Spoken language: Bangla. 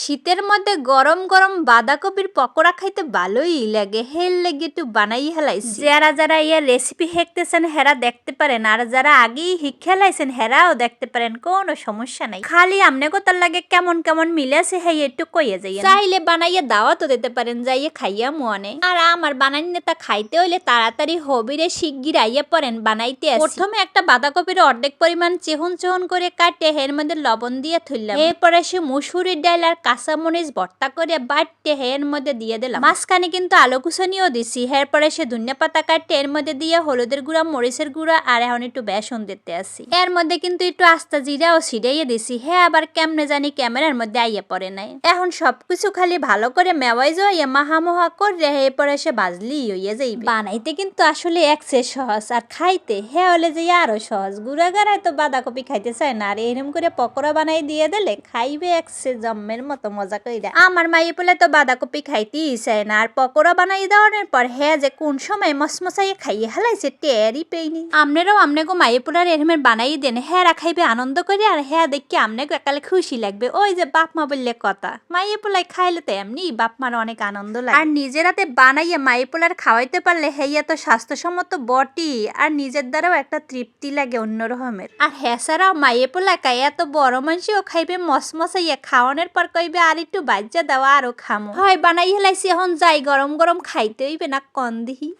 শীতের মধ্যে গরম গরম বাঁধাকপির পকোড়া খাইতে ভালোই লাগে, হেল লেগে একটু বানাই হেলাইছি। যারা যারা ইয়ে রেসিপি হেঁকতেছেন হেরা দেখতে পারেন, আর যারা আগেই হিক হেলাইছেন হেরাও দেখতে পারেন, কোনো সমস্যা নাই। খালি আমনে কোথার লাগে কেমন কেমন মিলেছে হেই একটু কইয়ে যাই, চাইলে বানাইয়া দাওয়াতও দিতে পারেন, যাইয়ে খাইয়া মনে। আর আমার বানাইনে তা খাইতে হইলে তাড়াতাড়ি হবিরে শিগগির আইয়া পড়েন বানাইতে। প্রথমে একটা বাঁধাকপির অর্ধেক পরিমাণ চেহন চেহন করে কাটে এর মধ্যে লবণ দিয়ে থইলাম। এরপরে সে মুসুরির ডাল আর কাঁচামরিচ ভর্তা করে বাটতে এর মধ্যে দিয়ে দিলাম। মাঝখানে কিন্তু আলু কুচানিও দিছি। এরপরে সে ধনিয়া পাতা কাটতে এর মধ্যে দিয়ে হলুদের গুঁড়া, মরিচের গুঁড়া আর এখন একটু বেসন দিতে আসি। এর মধ্যে কিন্তু একটু আস্তা জিরাও ছিটাইয়ে দিছি। হ্যাঁ, আবার কেমনে জানি ক্যামেরার মধ্যে আইয়া পড়ে নাই। এখন সবকিছু খালি ভালো করে মেওয়াই যাইয়া মাহামোহা করে এরপরে সে বাজলি হইয়া যাইবে। বানাইতে কিন্তু আসলে একসে সহজ, আর খাইতে হ্যাঁ হলে যে আরো সহজ। গুড়াগাড়ায় তো বাঁধাকপি খাইতে চায় না, আর এরম করে পকোড়া বানাই দিয়ে দিলে খাইবে একসে জম্মের মতো মজা কইরা। আমার মাইয়ে বলে তো বাঁধাকপি খাইতেই চায় না, আর পকোড়া বানাই দেওয়ার পর হ্যাঁ যে কোন সময় মসমসাইয়ে খাইয়ে হেলাইছে টেরই পেইনি। আমনেরাও আমনেগো মাইয়ে পোলার এরমের বানাই দেন, হ্যাঁ খাইবে আনন্দ করে, আর হ্যাঁ দেখি আমনেগো একালে খুশি লাগবে। ওই যে বাপ মা বললে কথা, মাইয়ে পোলাই খাইলে তো এমনি বাপ মার অনেক আনন্দ লাগে। আর নিজের হাতে বানাইয়ে মাইয়ে পোলার খাওয়াইতে পারলে হেইয়া তো স্বাস্থ্যসম্মত বটি, আর নিজের দ্বারাও একটা তৃপ্তি লাগে অন্যরকমের। আর হ্যাঁ ছাড়াও মাইয়ে পোলা কাই এত বড় মানুষও খাইবে মসমসাইয়া, খাওয়ানোর পর কইবে আর একটু বাজ্যা দেওয়া আরো খামো। হয় বানাই হেলাইছি, এখন যাই গরম গরম খাইতে হইবে না কন দিহি।